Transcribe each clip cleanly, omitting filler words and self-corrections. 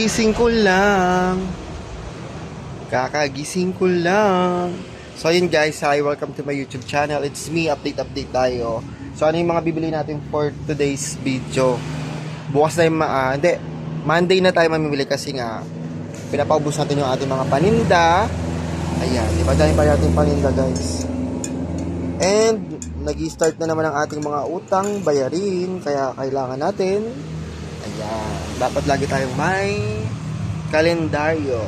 Kakagising ko lang. Kakagising ko lang. So ayun guys, hi, welcome to my YouTube channel. It's me, update tayo. So ano yung mga bibili natin for today's video? Bukas na yung hindi, Monday na tayo mamimili kasi nga pinapaubos natin yung ating mga paninda. Ayan, di ba dahil pa natin paninda guys. And nag-start na naman ang ating mga utang bayarin, kaya kailangan natin, ayan, dapat lagi tayong may kalendaryo.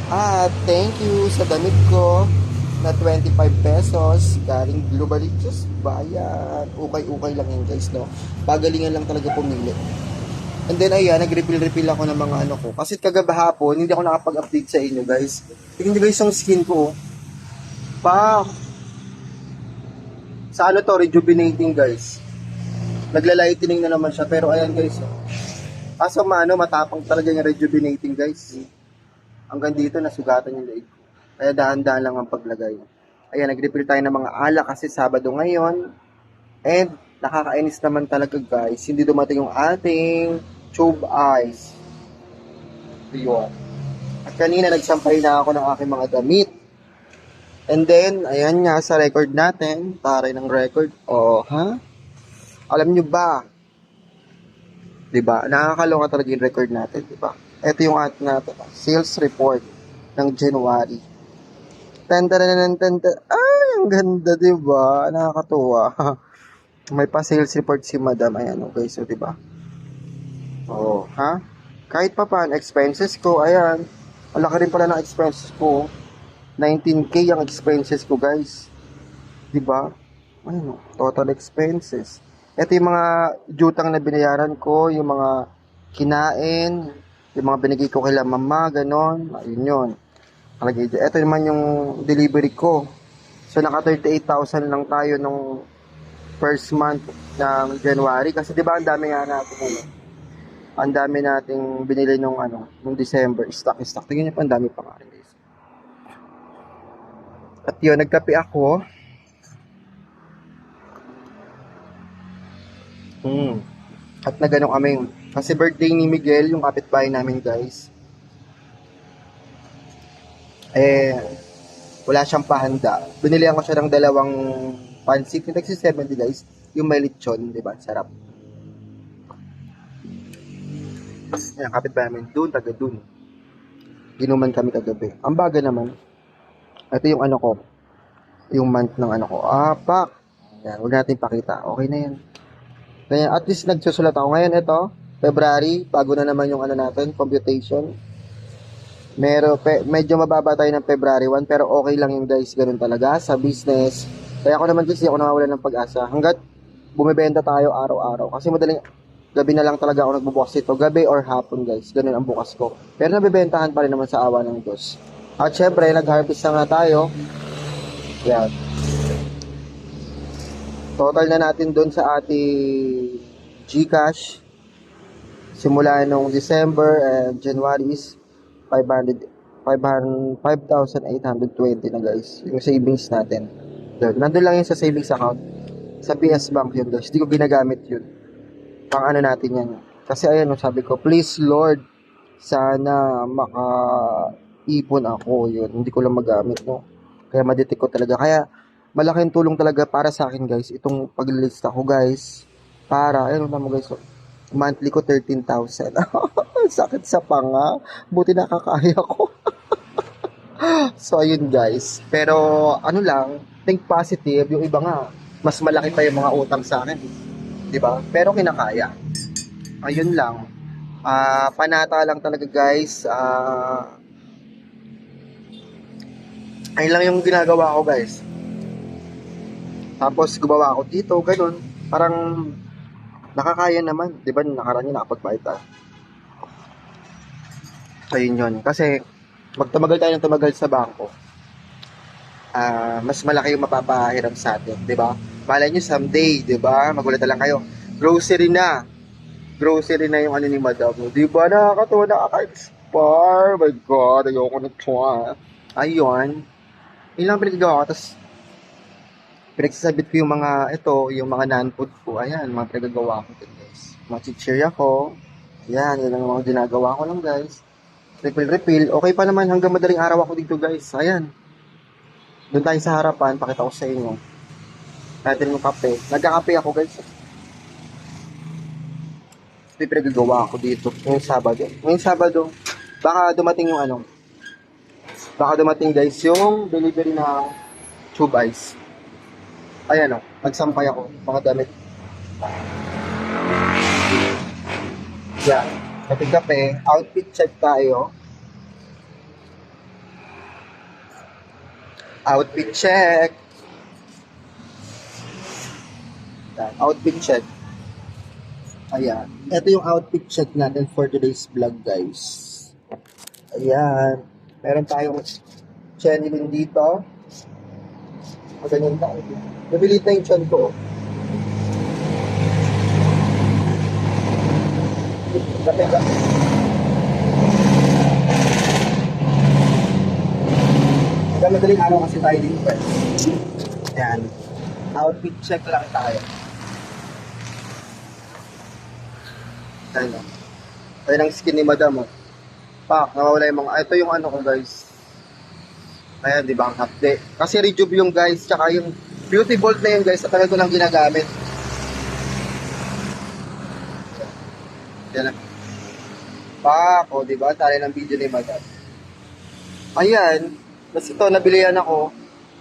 At thank you sa damit ko na 25 pesos galing Globalitos Bayan. Ukay-ukay lang yan guys, no? Pagalingan lang talaga pumili. And then ayan, nag-refill ako ng mga ano ko. Kasi kagabahapon, hindi ako nakapag-update sa inyo guys. Tingnan nyo guys yung skin ko. Pa! Sa ano to, rejuvenating guys. Nagla-lightening na naman siya. Pero ayan guys, kaso matapang talaga yung rejuvenating guys. Hanggang dito, nasugatan yung leeg ko. Kaya dahan-dahan lang ang paglagay. Ayan, nag-refill tayo ng mga alak kasi Sabado ngayon. And nakakainis naman talaga guys. Hindi dumating yung ating tube ice. Yun. At kanina nagsampay na ako ng aking mga damit. And then, ayan nga sa record natin. Taray ng record. Oh, ha? Alam nyo ba? Diba? Nakakaloka talaga yung record natin, diba? Ito yung ating sales report ng January. Ay, ang ganda, diba? Nakakatuwa. May pa sales report si madam. Ayan, okay, so diba? Oh, ha? Kahit pa paano, expenses ko, ayan. Malaki rin pala ng expenses ko. 19K ang expenses ko, guys. Diba? Ano, total expenses. Ito yung mga jutang na binayaran ko, yung mga kinain, yung mga binigay ko kay mama, ganon. Ayun yun. Ito naman yung delivery ko. So, naka 38,000 lang tayo nung first month ng January. Kasi diba, ang dami nga natin, ang dami nating binili nung December. Stock. Tingnan nyo pa, ang dami pa nga rin, guys. At yun, nagkape ako. At nagano kami. Kasi birthday ni Miguel, yung kapitbahay namin guys. Wala siyang pahanda. Binilihan ko siya ng dalawang pansit. Yung taxi 70 guys. Yung may lechon, di ba? Sarap. Ayan, kapitbahay namin. Doon, taga doon. Ginuman kami kagabi. Ang baga naman. Ito yung ko. Yung month ng ko. Pak! Ayan, huwag natin pakita. Okay na yan. Kaya at least nagsusulat ako. Ngayon ito, February, bago na naman yung natin, computation. Medyo mababa tayo ng February 1, pero okay lang yung guys, ganun talaga sa business. Kaya ako naman kasi ako nawawalan ng pag-asa. Hanggat bumibenta tayo araw-araw. Kasi madaling gabi na lang talaga ako nagbubukas ito. Gabi or hapon guys, ganun ang bukas ko. Pero nabibentahan pa rin naman sa awa ng Diyos. At syempre, nag-harvest na nga tayo. Yan. Total na natin doon sa ating GCash simula nung December and January is 5,820 na guys yung savings natin. Nandun lang yun sa savings account sa PS Bank yun guys. Hindi ko ginagamit yun pang natin yan kasi ayan sabi ko, please Lord, sana makaipon ako. Yun, hindi ko lang magamit kaya madetect ko talaga. Kaya malaking tulong talaga para sa akin guys itong paglilista ko guys, para mo guys, monthly ko 13,000. Sakit sa panga, buti nakakaya ko. So ayun guys, pero lang, think positive. Yung iba nga mas malaki pa yung mga utang sa akin, di ba? Pero kinakaya. Ayun lang, panata lang talaga guys. Ayun lang yung ginagawa ko guys. Tapos gumawa ako dito, ganun. Parang nakakaya naman. Di ba nakaraan yun nakapagbayad tayo. Ayun yun. Kasi magtumagal tayo ng tumagal sa bangko. Mas malaki yung mapapahiram sa atin. Di ba? Malay nyo someday, di ba? Magulat na lang kayo. Grocery na. Grocery na yung ni madam. Di ba? Nakakatawa, nakaka-expire. My God, ayoko na ito. Ayun. Yun lang pinagagawa ko. Tapos pinagsasabit ko yung mga non-food ko. Ayan, mga pinagagawa ko din guys. Machichirya ko. Yan ang mga ginagawa ko lang guys. Refill. Okay pa naman hanggang madaling araw ako dito guys. Ayan. Doon tayo sa harapan, pakita ko sa inyo. Natin yung kape. Nagkakape ako guys. May pinagagawa ako dito ngayong Sabado. Ngayong Sabado, baka dumating yung ano. Baka dumating guys yung delivery ng tube ice. Ayan o, nagsampay ako. Mga damit. Yan. Kape-kape. Outfit check tayo. Outfit check. Yan. Outfit check. Ayan. Ito yung outfit check natin for today's vlog, guys. Ayan. Meron tayong chenilin dito. Ganyan tayo. Nabilit na yung chen ko. Kape-kape. Hanggang madaling araw kasi tayo dito. Ayan. Outfit check lang tayo. Ayan. Ayan ang skin ni madam. Pak, nawawala yung mga... Ito yung ano ko guys. Ayan, di ba ang hapde. Kasi rejuve yung guys, tsaka yung beauty bolt na yun guys, tagal ko lang ginagamit. Yan. Pak, o di ba? Tali ng video ni madam. Ayan. Tapos ito, nabilihan ako.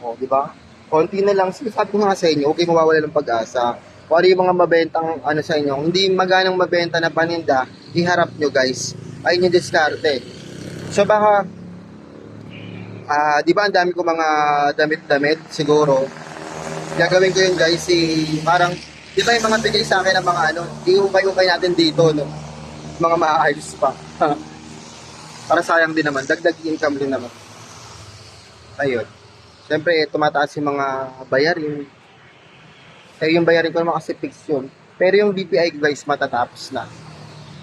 O, di ba? Konti na lang. Sabi ko nga sa inyo, okay mawawala ng pag-asa. O ano yung mga mabentang ano sa inyo, hindi maganang mabenta na paninda, iharap nyo guys. Ayun yung diskarte. So baka, di ba ang dami ko mga damit-damit, siguro. Gagawin ko yun guys, parang, di ba yung mga bigay sa akin ng mga ano, iukay-ukay natin dito, no? Mga maayos pa. Para sayang din naman, dagdag income din naman. Ayun. Siyempre, tumataas yung mga bayarin. Yung bayarin ko naman kasi fix yun. Pero yung BPI guys, matatapos na.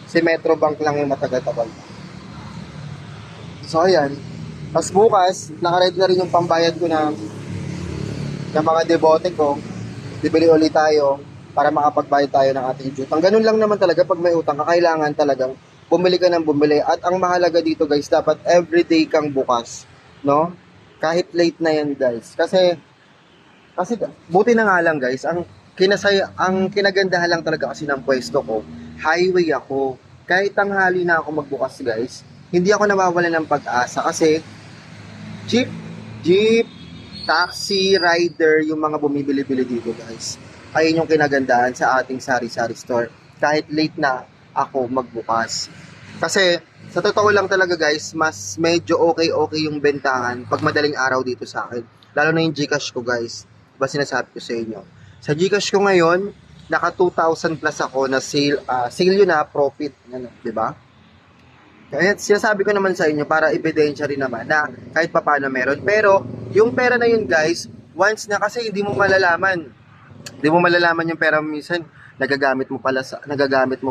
Si Metrobank lang yung matagal-tagal. So, ayan. Tapos bukas, nakaready na rin yung pambayad ko ng mga debote ko. Bibili ulit tayo para makapagbayad tayo ng ating due. Ang ganun lang naman talaga pag may utang, kakailangan talagang bumili ka ng bumili. At ang mahalaga dito guys, dapat everyday kang bukas. No? Kahit late na yan guys. Kasi buti na nga lang guys, ang kinagandahan lang talaga kasi ng pwesto ko, highway ako. Kahit tanghali na ako magbukas guys, hindi ako nawawala ng pag-asa kasi jeep, taxi, rider, yung mga bumibili-bili dito guys. Ayun yung kinagandahan sa ating sari-sari store. Kahit late na ako magbukas. Kasi sa totoo lang talaga guys, mas medyo okay yung bentahan pag madaling araw dito sa akin. Lalo na yung Gcash ko guys. Diba sinasabi ko sa inyo? Sa Gcash ko ngayon, naka 2,000 plus ako na sale yun na, profit. Ano, diba? Kaya sinasabi ko naman sa inyo para ebidensya rin naman na kahit papaano meron. Pero yung pera na yun guys, once na kasi hindi mo malalaman. Hindi mo malalaman yung pera minsan, nagagamit mo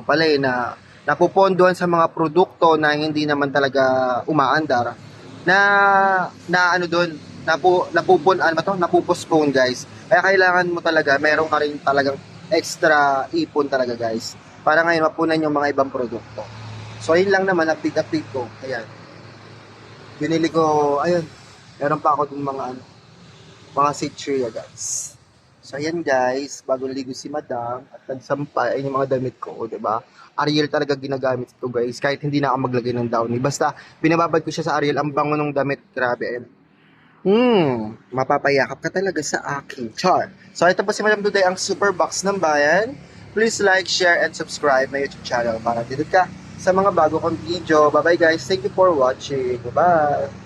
pala na napupondohan sa mga produkto na hindi naman talaga umaandar. Na ano doon, napupostpone guys. Kaya kailangan mo talaga, meron ka rin talagang extra ipon talaga guys. Para ngayon mapunan yung mga ibang produkto. So ayun lang naman, update ko. Ayan. Binili ko, ayun. Meron pa ako dun mga sitria guys. So ayan guys, bago naligo si madam at nagsampay, ayun yung mga damit ko, diba? Ariel talaga ginagamit ito guys, kahit hindi na ako maglagay ng downy. Basta, binababad ko siya sa Ariel, ang bango ng damit, grabe. Ayan. Mapapayakap ka talaga sa akin. Char. So, ito po si Madam Duday, ang Super Box ng Bayan. Please like, share, and subscribe my YouTube channel para dito ka sa mga bago kong video. Bye-bye guys. Thank you for watching. Bye-bye.